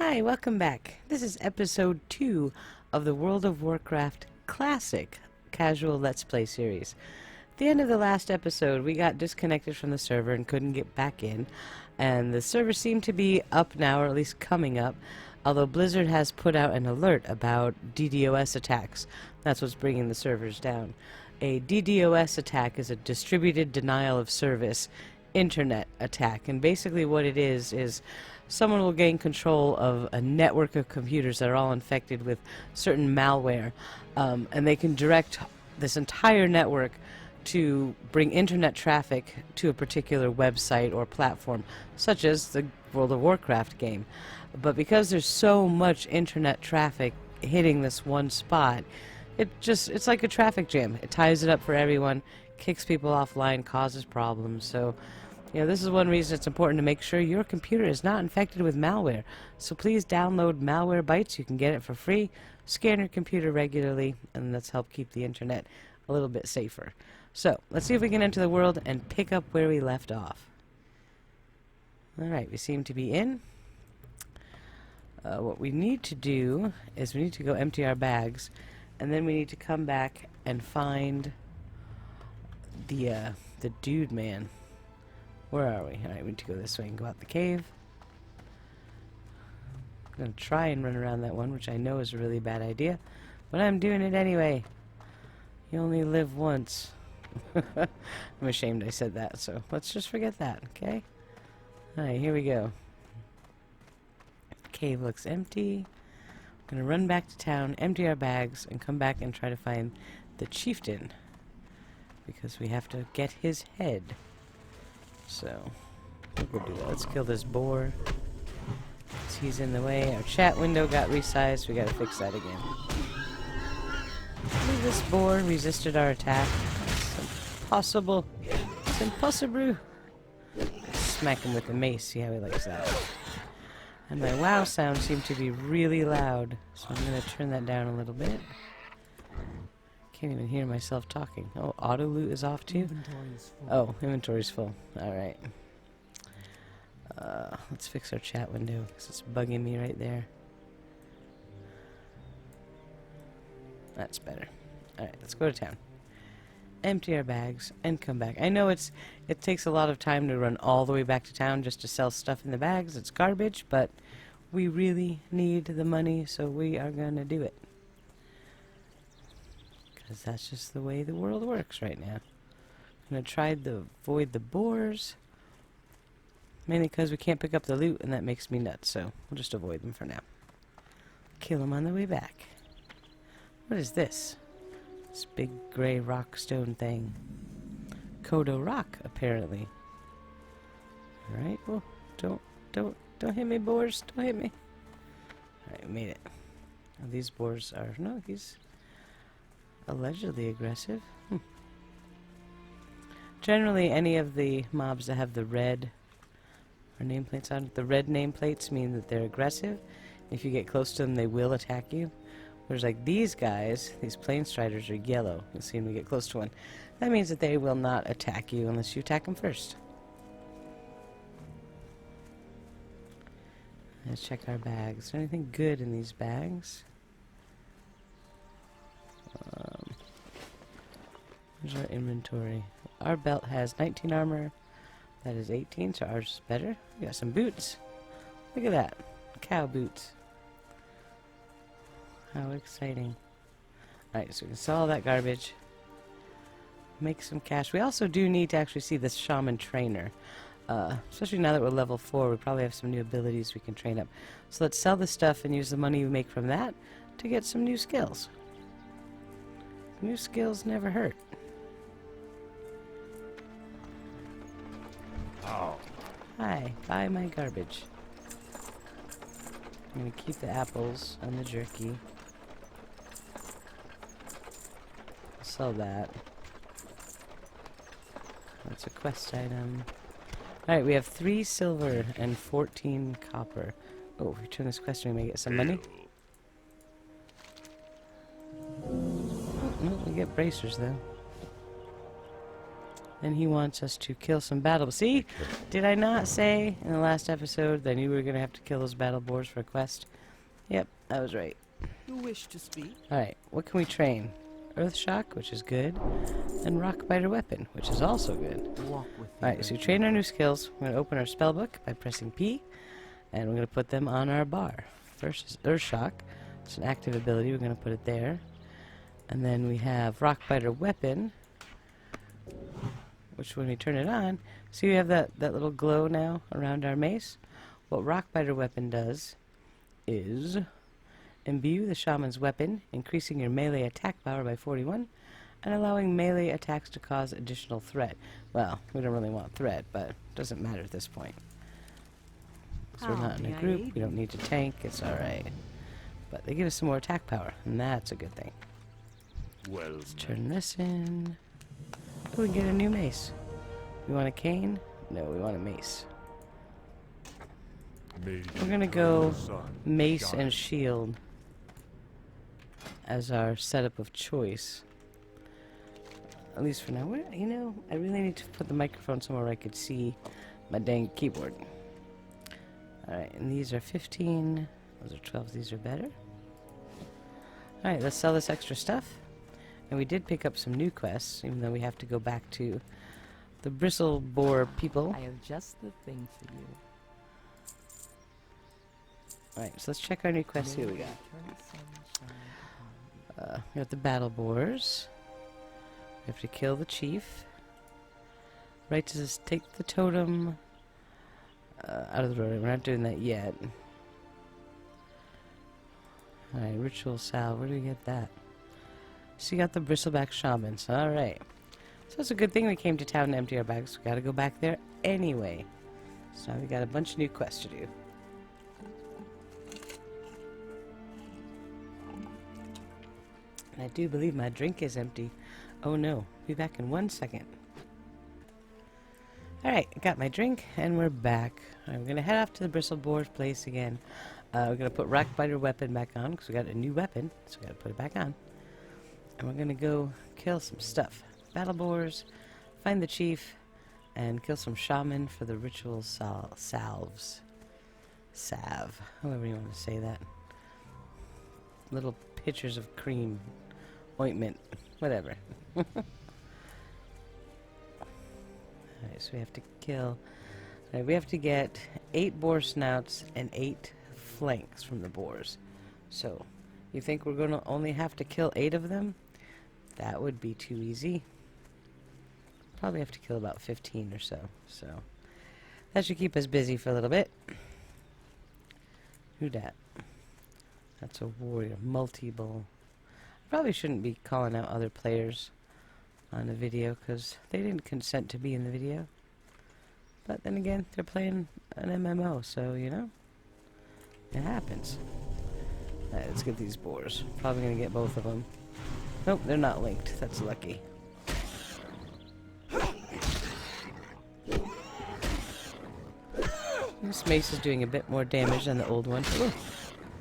Hi, welcome back. This is episode 2 of the World of Warcraft Classic Casual Let's Play series. At the end of the last episode, we got disconnected from the server and couldn't get back in, and the server seemed to be up now, or at least coming up, although Blizzard has put out an alert about DDoS attacks. That's what's bringing the servers down. A DDoS attack is a distributed denial of service internet attack, and basically what it is someone will gain control of a network of computers that are all infected with certain malware, and they can direct this entire network to bring internet traffic to a particular website or platform, such as the World of Warcraft game. But because there's so much internet traffic hitting this one spot, it's like a traffic jam. It ties it up for everyone, kicks people offline, causes problems. So this is one reason it's important to make sure your computer is not infected with malware. So please download Malwarebytes. You can get it for free. Scan your computer regularly, and let's help keep the internet a little bit safer. So let's see if we can enter the world and pick up where we left off. Alright, we seem to be in. What we need to do is we need to go empty our bags, and then we need to come back and find the dude man. Where are we? Alright, we need to go this way and go out the cave. I'm going to try and run around that one, which I know is a really bad idea, but I'm doing it anyway. You only live once. I'm ashamed I said that, so let's just forget that, okay? Alright, here we go. Cave looks empty. I'm going to run back to town, empty our bags, and come back and try to find the chieftain, because we have to get his head. So, we'll go do that. Let's kill this boar. He's in the way. Our chat window got resized. We gotta fix that again. This boar resisted our attack. It's impossible. It's impossible. Smack him with the mace. See how he likes that. And my WoW sound seemed to be really loud, so I'm gonna turn that down a little bit. Can't even hear myself talking. Oh, auto loot is off too? Oh, inventory's full. Alright. Let's fix our chat window, because it's bugging me right there. That's better. Alright, let's go to town. Empty our bags, and come back. I know it takes a lot of time to run all the way back to town just to sell stuff in the bags. It's garbage, but we really need the money, so we are gonna do it. Because that's just the way the world works right now. I'm going to try to avoid the boars. Mainly because we can't pick up the loot, and that makes me nuts, so we'll just avoid them for now. Kill them on the way back. What is this? This big gray rock stone thing. Kodo rock, apparently. Alright, well, don't hit me, boars. Don't hit me. Alright, we made it. Now, these boars are... No, he's... allegedly aggressive. Generally, any of the mobs that have the red or nameplates on it, the red nameplates mean that they're aggressive. If you get close to them, they will attack you. Whereas like these guys, these plain striders are yellow. You'll see when we get close to one. That means that they will not attack you unless you attack them first. Let's check our bags. Is there anything good in these bags? Here's our inventory. Our belt has 19 armor. That is 18, so ours is better. We got some boots. Look at that. Cow boots. How exciting. Alright, so we can sell all that garbage. Make some cash. We also do need to actually see this shaman trainer. Especially now that we're level 4, we probably have some new abilities we can train up. So let's sell this stuff and use the money we make from that to get some new skills. New skills never hurt. Oh. Hi, buy my garbage. I'm gonna keep the apples and the jerky. Sell that. That's a quest item. Alright, we have 3 silver and 14 copper. Oh, if we turn this quest, we may get some money. Oh, no, we get bracers though. And he wants us to kill some battle. See? Did I not say in the last episode that you were going to have to kill those battle boars for a quest? Yep, I was right. You wish to speak? Alright, what can we train? Earth Shock, which is good, and Rock Biter Weapon, which is also good. Alright, so we train our new skills. We're going to open our spellbook by pressing P, and we're going to put them on our bar. First is Earth Shock. It's an active ability. We're going to put it there. And then we have Rock Biter Weapon, which when we turn it on, see we have that little glow now around our mace? What Rock Biter Weapon does is imbue the shaman's weapon, increasing your melee attack power by 41, and allowing melee attacks to cause additional threat. Well, we don't really want threat, but it doesn't matter at this point. So we're not in a group, we don't need to tank, it's alright. But they give us some more attack power, and that's a good thing. Well, Let's turn this in. Oh, we can get a new mace. We want a cane? No, we want a mace. We're gonna go mace and shield as our setup of choice. At least for now. You know, I really need to put the microphone somewhere where I could see my dang keyboard. Alright, and these are 15. Those are 12. These are better. Alright, let's sell this extra stuff. And we did pick up some new quests, even though we have to go back to the bristle boar people. I have just the thing for you. Alright, so let's check our new quests. Here we got. We got the battle boars. We have to kill the chief. Right to just take the totem out of the road. We're not doing that yet. Alright, ritual salve. Where do we get that? So you got the bristleback shamans. Alright. So it's a good thing we came to town to empty our bags. We gotta go back there anyway. So now we got a bunch of new quests to do. And I do believe my drink is empty. Oh no. Be back in 1 second. Alright, I got my drink and we're back. I'm gonna head off to the bristle boar's place again. We're gonna put Rock Biter Weapon back on because we got a new weapon, so we gotta put it back on. And we're gonna go kill some stuff. Battle boars, find the chief, and kill some shaman for the ritual salves. Salve, however you want to say that. Little pitchers of cream, ointment, whatever. Alright, so we have to kill. Alright, we have to get 8 boar snouts and 8 flanks from the boars. So, you think we're gonna only have to kill 8 of them? That would be too easy. Probably have to kill about 15 or so. So, that should keep us busy for a little bit. Who dat? That's a warrior. Multi-bull. Probably shouldn't be calling out other players on the video because they didn't consent to be in the video. But then again, they're playing an MMO, so you know, it happens. Alright, let's get these boars. Probably gonna get both of them. Nope, they're not linked. That's lucky. This mace is doing a bit more damage than the old one. Ooh.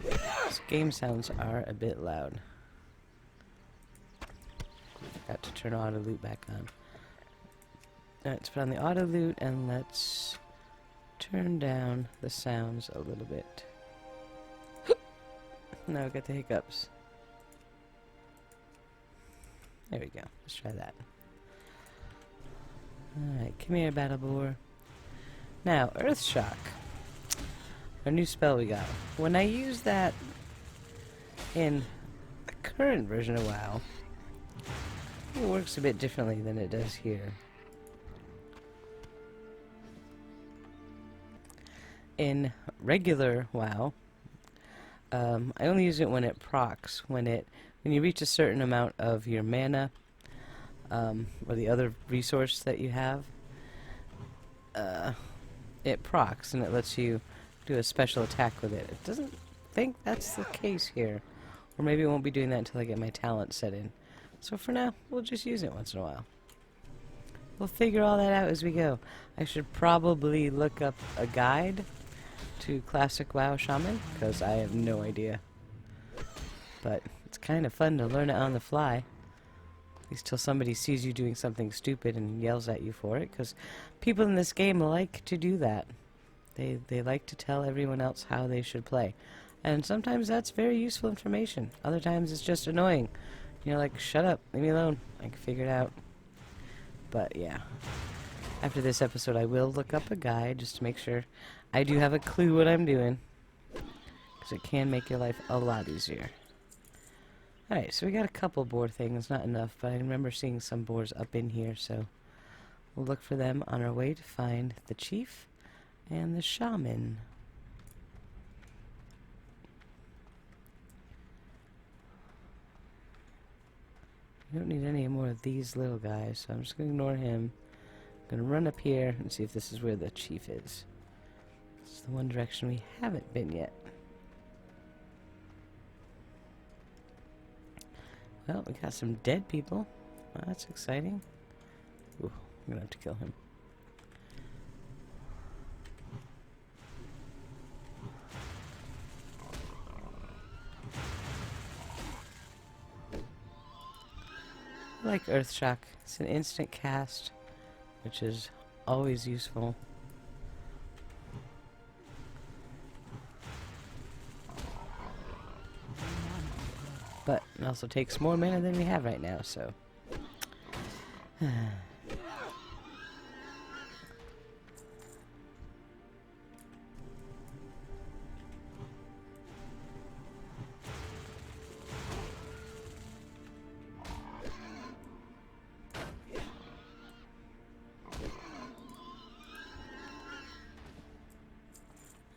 These game sounds are a bit loud. Got to turn auto loot back on. Alright, let's put on the auto loot and let's turn down the sounds a little bit. Now we got the hiccups. There we go. Let's try that. Alright, come here, battle boar. Now, Earth Shock. Our new spell we got. When I use that in the current version of WoW, it works a bit differently than it does here. In regular WoW, I only use it when it procs. When you reach a certain amount of your mana, or the other resource that you have, it procs and it lets you do a special attack with it. It doesn't think that's the case here. Or maybe it won't be doing that until I get my talent set in. So for now, we'll just use it once in a while. We'll figure all that out as we go. I should probably look up a guide to Classic WoW Shaman, because I have no idea. But it's kind of fun to learn it on the fly. least till somebody sees you doing something stupid and yells at you for it, because people in this game like to do that. They like to tell everyone else how they should play. And sometimes that's very useful information. Other times it's just annoying. You're like, shut up, leave me alone. I can figure it out. But yeah. After this episode, I will look up a guide just to make sure I do have a clue what I'm doing. Because it can make your life a lot easier. Alright, so we got a couple boar things, not enough, but I remember seeing some boars up in here, so we'll look for them on our way to find the chief and the shaman. We don't need any more of these little guys, so I'm just going to ignore him. I'm going to run up here and see if this is where the chief is. This is the one direction we haven't been yet. Well, we got some dead people. Well, that's exciting. Ooh, I'm going to have to kill him. I like Earthshock. It's an instant cast, which is always useful. But it also takes more mana than we have right now, so...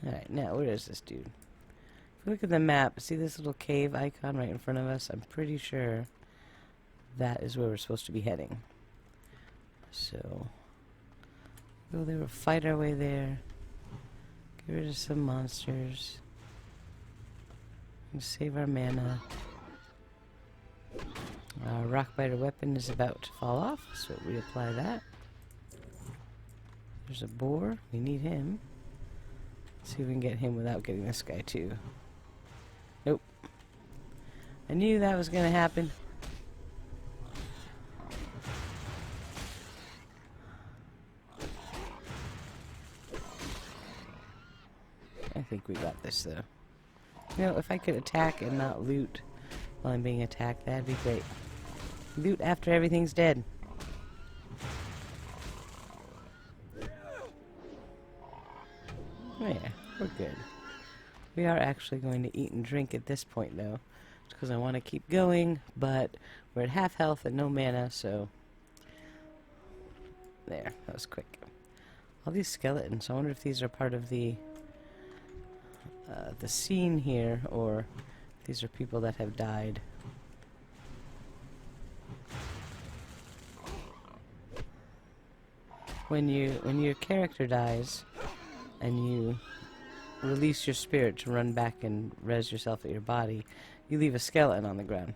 Alright, now where is this dude? If we look at the map, see this little cave icon right in front of us? I'm pretty sure that is where we're supposed to be heading. So, go there, we'll fight our way there. Get rid of some monsters. And save our mana. Our rockbiter weapon is about to fall off, so reapply that. There's a boar, we need him. See if we can get him without getting this guy too. Nope. I knew that was gonna happen. I think we got this though. You know, if I could attack and not loot while I'm being attacked, that'd be great. Loot after everything's dead. Oh yeah, we're good. We are actually going to eat and drink at this point though, because I want to keep going, but we're at half health and no mana, so... There, that was quick. All these skeletons, I wonder if these are part of the scene here, or if these are people that have died. When your character dies, and you release your spirit to run back and res yourself at your body, you leave a skeleton on the ground.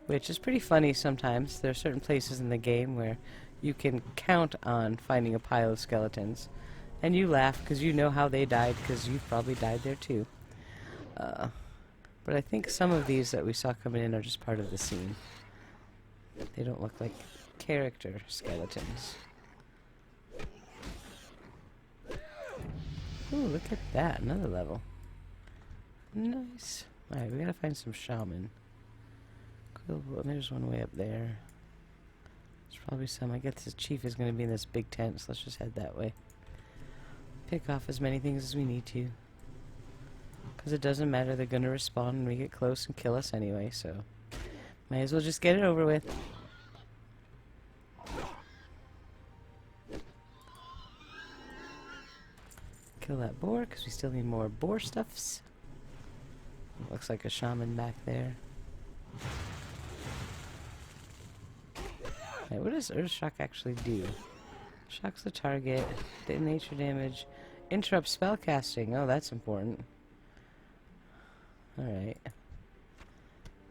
Which is pretty funny sometimes. There are certain places in the game where you can count on finding a pile of skeletons. And you laugh because you know how they died, because you've probably died there too. But I think some of these that we saw coming in are just part of the scene. They don't look like character skeletons. Ooh, look at that, another level. Nice. Alright, we gotta find some shaman. Cool, well, there's one way up there. There's probably some. I guess the chief is gonna be in this big tent, so let's just head that way. Pick off as many things as we need to. Because it doesn't matter, they're gonna respawn when we get close and kill us anyway, so... Might as well just get it over with. Kill that boar, because we still need more boar stuffs. Looks like a shaman back there. Hey, what does Earthshock actually do? Shocks the target, nature damage, interrupts spellcasting. Oh, that's important. Alright.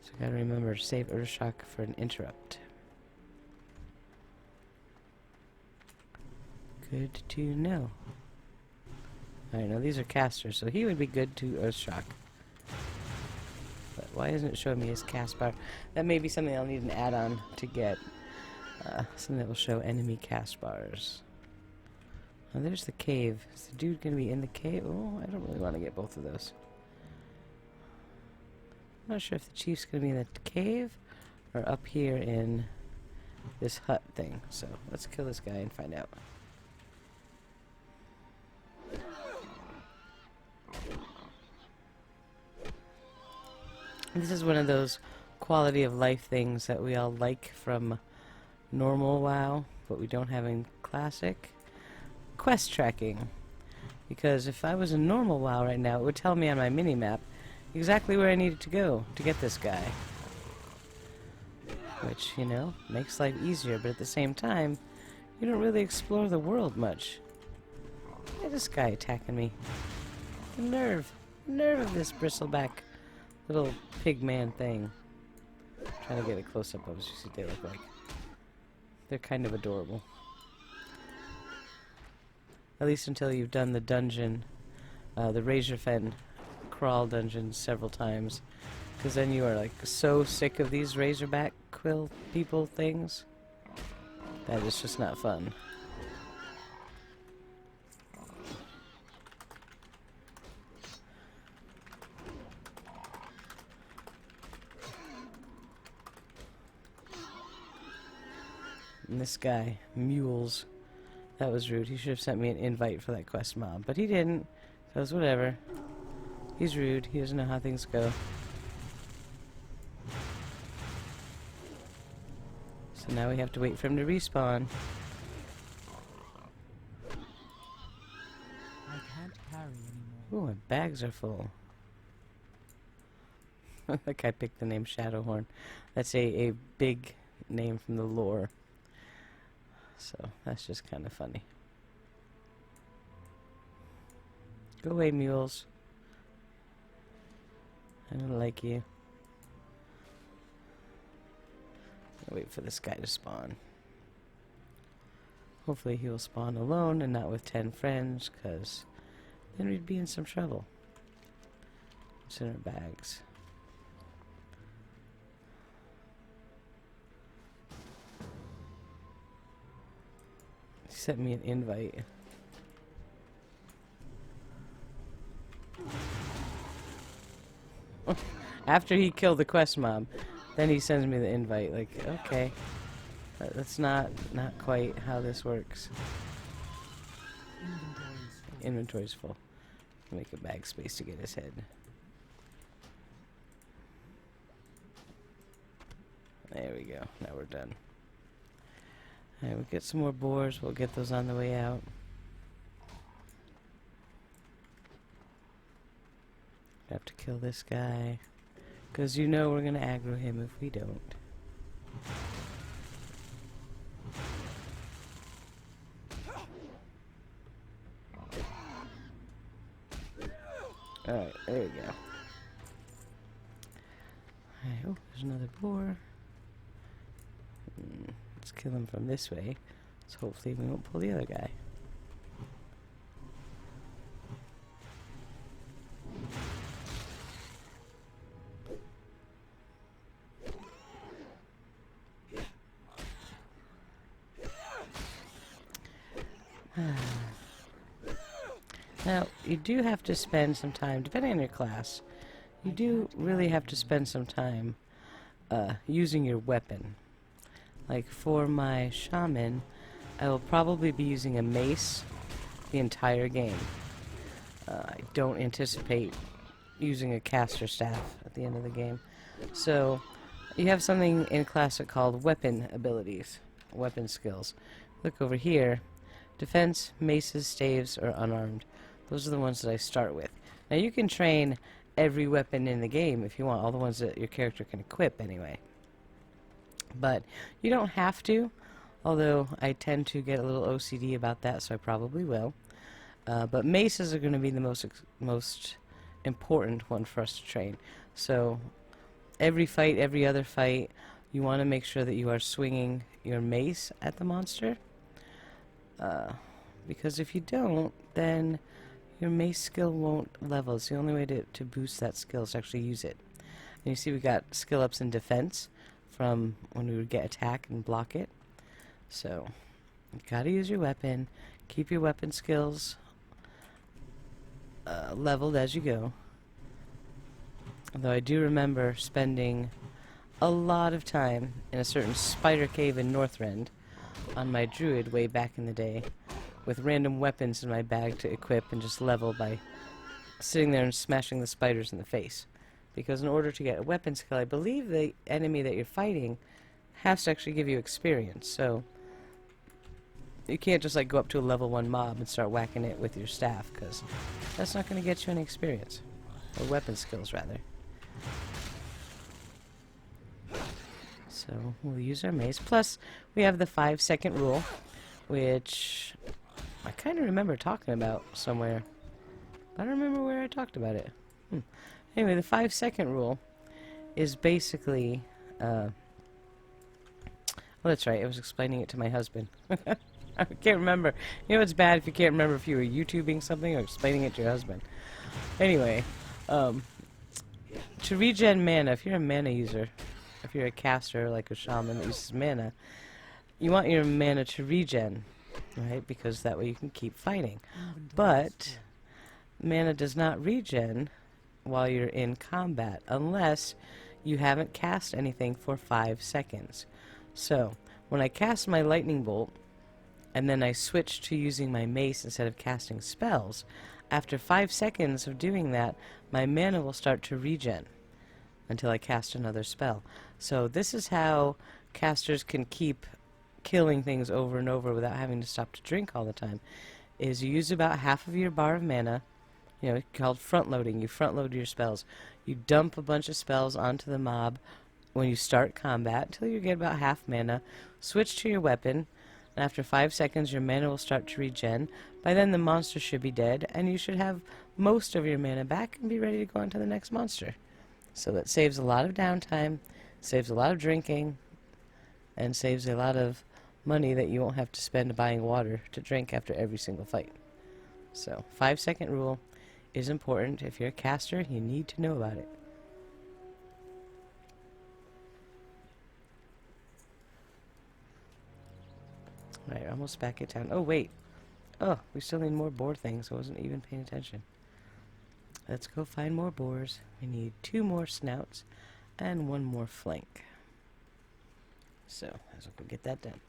So gotta remember to save Earthshock for an interrupt. Good to know. Alright, now these are casters, so he would be good to Earthshock. But Why isn't it showing me his cast bar? That may be something I'll need an add-on to get. Something that will show enemy cast bars. Oh, there's the cave. Is the dude going to be in the cave? Oh, I don't really want to get both of those. I'm not sure if the chief's going to be in the cave or up here in this hut thing. So let's kill this guy and find out. This is one of those quality of life things that we all like from normal WoW, but we don't have in classic. Quest tracking. Because if I was in normal WoW right now, it would tell me on my mini-map exactly where I needed to go to get this guy. Which, you know, makes life easier, but at the same time, you don't really explore the world much. Look at this guy attacking me. The nerve. The nerve of this bristleback little pig man thing. Trying to get a close-up of just what they look like. They're kind of adorable. At least until you've done the dungeon, the Razorfen crawl dungeon several times. Because then you are like so sick of these razorback quill people things that it's just not fun. And this guy, Mules, that was rude. He should have sent me an invite for that quest mob, but he didn't. Because whatever. He's rude. He doesn't know how things go. So now we have to wait for him to respawn. I can't carry anymore. Ooh, my bags are full. Like I picked the name Shadowhorn. That's a big name from the lore. So that's just kind of funny. Go away, mules. I don't like you. I'll wait for this guy to spawn. Hopefully he will spawn alone and not with 10 friends, because then we'd be in some trouble. What's in our bags? He sent me an invite. After he killed the quest mob, then he sends me the invite. Like, okay, that's not quite how this works. Inventory's full. Make a bag space to get his head. There we go. Now we're done. Alright, we'll get some more boars. We'll get those on the way out. Have to kill this guy. Because you know we're going to aggro him if we don't. Alright, there we go. Alright, oh, there's another boar. Let's kill him from this way. So hopefully we won't pull the other guy. Now, you do have to spend some time, depending on your class, you do really have to spend some time using your weapon. Like for my shaman, I will probably be using a mace the entire game. I don't anticipate using a caster staff at the end of the game. So, you have something in Classic called weapon abilities, weapon skills. Look over here. Defense, maces, staves, or unarmed. Those are the ones that I start with. Now you can train every weapon in the game if you want, all the ones that your character can equip anyway. But you don't have to, although I tend to get a little OCD about that, so I probably will. But maces are going to be the most important one for us to train. So every fight, every other fight, you want to make sure that you are swinging your mace at the monster. Because if you don't, then your mace skill won't level. It's the only way to boost that skill is to actually use it. And you see we got skill ups in defense from when we would get attack and block it. So, you gotta use your weapon. Keep your weapon skills leveled as you go. Although I do remember spending a lot of time in a certain spider cave in Northrend on my druid way back in the day, with random weapons in my bag to equip and just level by sitting there and smashing the spiders in the face. Because in order to get a weapon skill, I believe the enemy that you're fighting has to actually give you experience. So you can't just like go up to a level 1 mob and start whacking it with your staff, because that's not going to get you any experience. Or weapon skills, rather. So we'll use our mace. Plus, we have the 5-second rule, which I kind of remember talking about somewhere. I don't remember where I talked about it. Anyway, the 5-second rule is basically... well, that's right. I was explaining it to my husband. I can't remember. You know, it's bad if you can't remember if you were YouTubing something or explaining it to your husband. Anyway, to regen mana, if you're a mana user, if you're a caster like a shaman that uses mana, you want your mana to regen, right? Because that way you can keep fighting. But mana does not regen while you're in combat unless you haven't cast anything for 5 seconds. So, when I cast my lightning bolt, and then I switch to using my mace instead of casting spells, after 5 seconds of doing that, my mana will start to regen until I cast another spell. So this is how casters can keep killing things over and over without having to stop to drink all the time, is you use about half of your bar of mana, you know, called front loading. You front load your spells. You dump a bunch of spells onto the mob when you start combat until you get about half mana, switch to your weapon, and after 5 seconds your mana will start to regen. By then the monster should be dead, and you should have most of your mana back and be ready to go on to the next monster. So that saves a lot of downtime, saves a lot of drinking, and saves a lot of money that you won't have to spend buying water to drink after every single fight. So, 5-second rule is important. If you're a caster, you need to know about it. Alright, almost back at town. Oh, wait. Oh, we still need more boar things. I wasn't even paying attention. Let's go find more boars. We need 2 more snouts and 1 more flank. So, let's go get that done.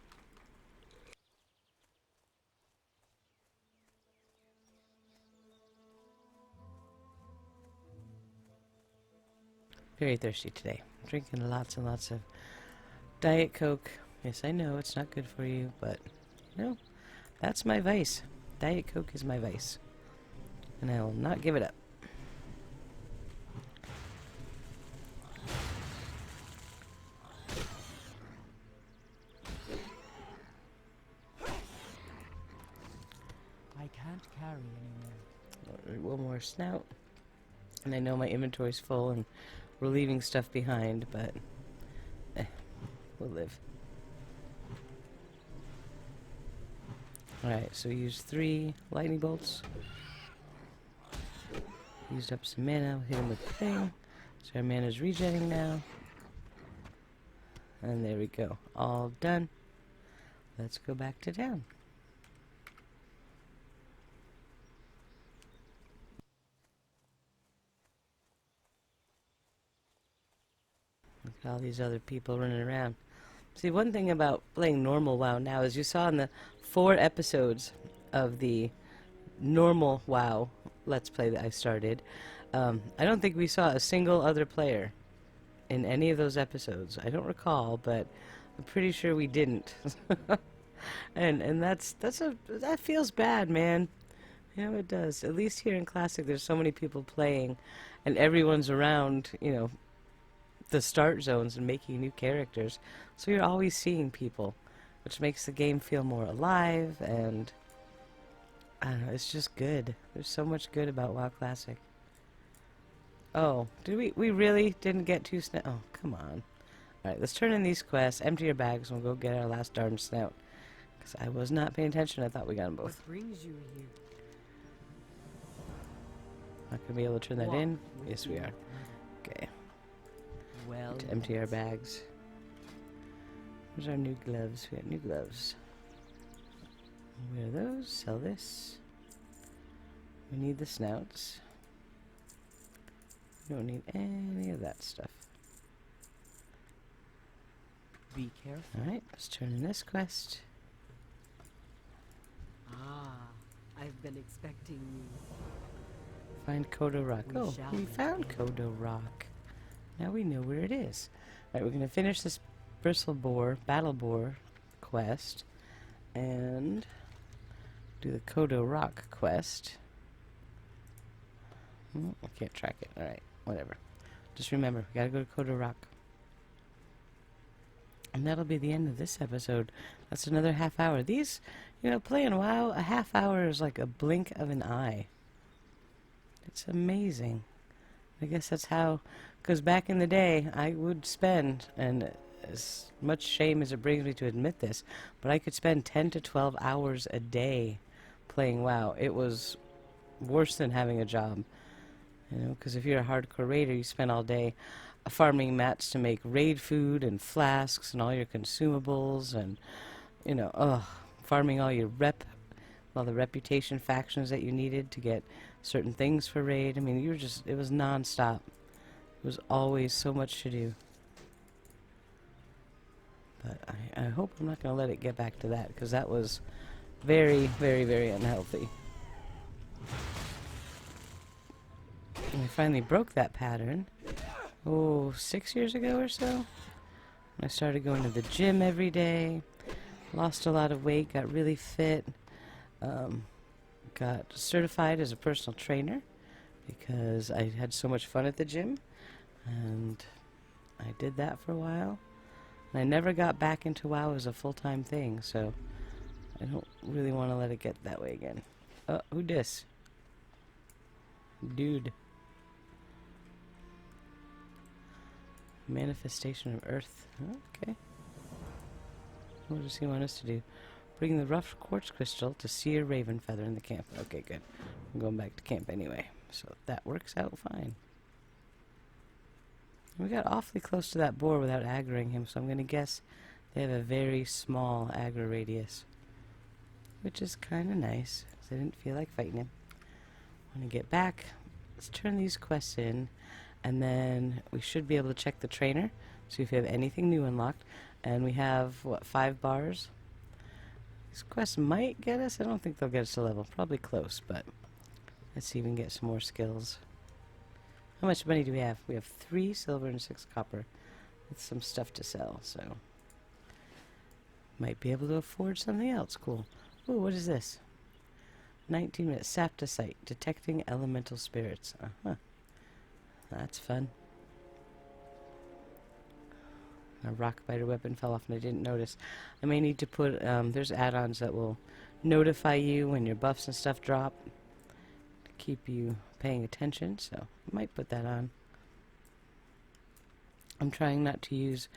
Very thirsty today. I'm drinking lots and lots of Diet Coke. Yes, I know it's not good for you, but, you know, that's my vice. Diet Coke is my vice. And I will not give it up. I can't carry anymore. One more snout. And I know my inventory's full and we're leaving stuff behind, but we'll live. Alright, so we used 3 lightning bolts. Used up some mana, hit him with the thing. So our mana's regenning now. And there we go. All done. Let's go back to town. Look at all these other people running around. See, one thing about playing normal WoW now is you saw in the 4 episodes of the normal WoW Let's Play that I started, I don't think we saw a single other player in any of those episodes. I don't recall, but I'm pretty sure we didn't. and that feels bad, man. You know, it does. At least here in Classic, there's so many people playing, and everyone's around, you know, the start zones and making new characters. So you're always seeing people, which makes the game feel more alive, and I don't know, it's just good. There's so much good about WoW Classic. Oh, did we really didn't get 2 snout? Oh, come on. Alright, let's turn in these quests, empty your bags, and we'll go get our last darn snout. Because I was not paying attention, I thought we got them both. What brings you here? Not gonna be able to turn that in? Yes, we are. Okay. Well, to empty our bags. Where's our new gloves? We got new gloves. Wear those. Sell this. We need the snouts. We don't need any of that stuff. be careful. Alright, let's turn in this quest. Ah, I've been expecting you. Find Kodo Rock. We Oh, shall we make found it. Kodo Rock. Now we know where it is. Alright, we're going to finish this Battle Boar quest and do the Kodo Rock quest. I can't track it. Alright, whatever. Just remember, we gotta go to Kodo Rock. And that'll be the end of this episode. That's another half hour. These, playing WoW, a half hour is like a blink of an eye. It's amazing. I guess that's how, because back in the day, I would spend, and as much shame as it brings me to admit this, but I could spend 10 to 12 hours a day playing WoW. It was worse than having a job. Because if you're a hardcore raider, you spend all day farming mats to make raid food and flasks and all your consumables and, farming all the reputation factions that you needed to get certain things for raid. I mean, it was non-stop. It was always so much to do. But I hope I'm not going to let it get back to that, because that was very, very, very unhealthy. And I finally broke that pattern, 6 years ago or so. I started going to the gym every day, lost a lot of weight, got really fit, got certified as a personal trainer because I had so much fun at the gym, and I did that for a while. And I never got back into WoW as a full-time thing, so I don't really want to let it get that way again. Oh, who dis? Dude. Manifestation of Earth. Okay. What does he want us to do? Bring the rough quartz crystal to sear raven feather in the camp. Okay, good. I'm going back to camp anyway, so that works out fine. We got awfully close to that boar without aggroing him, so I'm going to guess they have a very small aggro radius, which is kind of nice, because I didn't feel like fighting him. When I get back, let's turn these quests in, and then we should be able to check the trainer, see if we have anything new unlocked. And we have, 5 bars? These quests might get us. I don't think they'll get us to level. Probably close, but let's see if we can get some more skills. How much money do we have? We have 3 silver and 6 copper with some stuff to sell, so might be able to afford something else. Cool. Ooh, what is this? 19 minutes. Saptosite. Detecting elemental spirits. Uh-huh. That's fun. A rock biter weapon fell off and I didn't notice. I may need to put, there's add-ons that will notify you when your buffs and stuff drop to keep you paying attention, so I might put that on. I'm trying not to use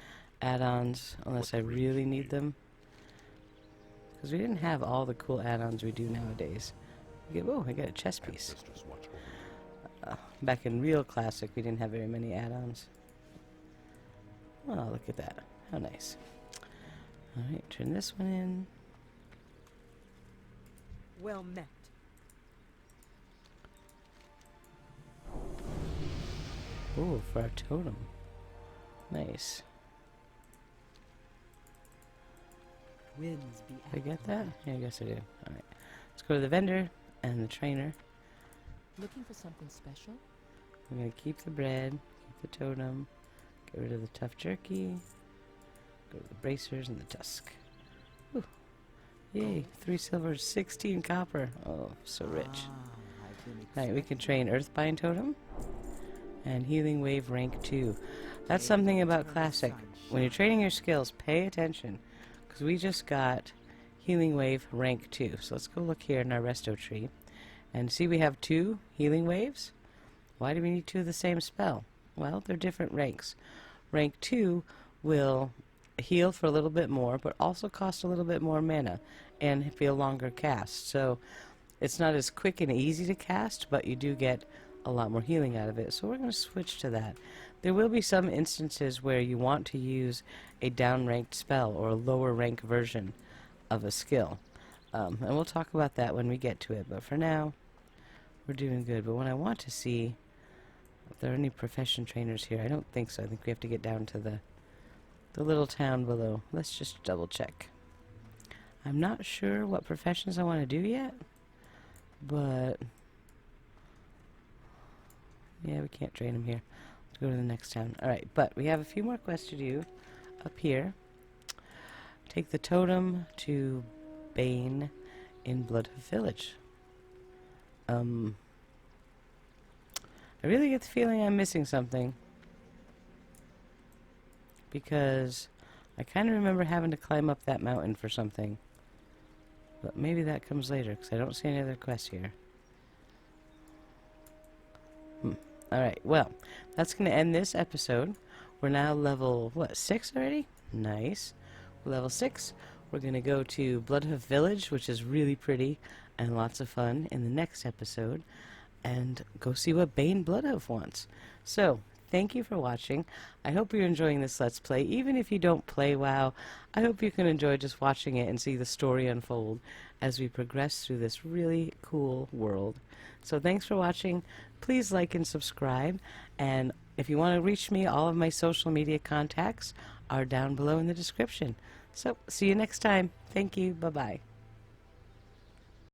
add-ons unless I really need them, because we didn't have all the cool add-ons we do nowadays. Oh, I got a chess piece. Back in real classic, we didn't have very many add-ons. Oh, look at that. How nice. Alright, turn this one in. Well met. Oh, for our totem. Nice. Winds be Did I get that? active. Yeah, I guess I do. Alright. Let's go to the vendor and the trainer. Looking for something special? We're going to keep the bread, keep the totem, get rid of the tough jerky, go to the bracers and the tusk. Whew. Yay, 3 silver, 16 copper. Oh, so rich. I've been Alright, we can expecting train Earthbind Totem and Healing Wave rank 2. That's something about Classic. When you're training your skills, pay attention, because we just got Healing Wave rank 2. So let's go look here in our resto tree and see we have 2 Healing Waves. Why do we need 2 of the same spell? Well, they're different ranks. Rank 2 will heal for a little bit more, but also cost a little bit more mana and be a longer cast. So it's not as quick and easy to cast, but you do get a lot more healing out of it. So we're going to switch to that. There will be some instances where you want to use a down-ranked spell or a lower-rank version of a skill. And we'll talk about that when we get to it, but for now, we're doing good. But when I want to see if there are any profession trainers here, I don't think so. I think we have to get down to the little town below. Let's just double check. I'm not sure what professions I want to do yet, but yeah, we can't train them here. Let's go to the next town. Alright, but we have a few more quests to do up here. Take the totem to Bane in Bloodhoof Village. I really get the feeling I'm missing something, because I kind of remember having to climb up that mountain for something. But maybe that comes later, because I don't see any other quests here. Alright, well, that's going to end this episode. We're now level, what, 6 already? Nice. We're level 6. We're going to go to Bloodhoof Village, which is really pretty and lots of fun, in the next episode, and go see what Bane Bloodhoof wants. So, thank you for watching. I hope you're enjoying this Let's Play. Even if you don't play WoW, I hope you can enjoy just watching it and see the story unfold as we progress through this really cool world. So thanks for watching. Please like and subscribe. And if you want to reach me, all of my social media contacts are down below in the description. So see you next time. Thank you. Bye-bye.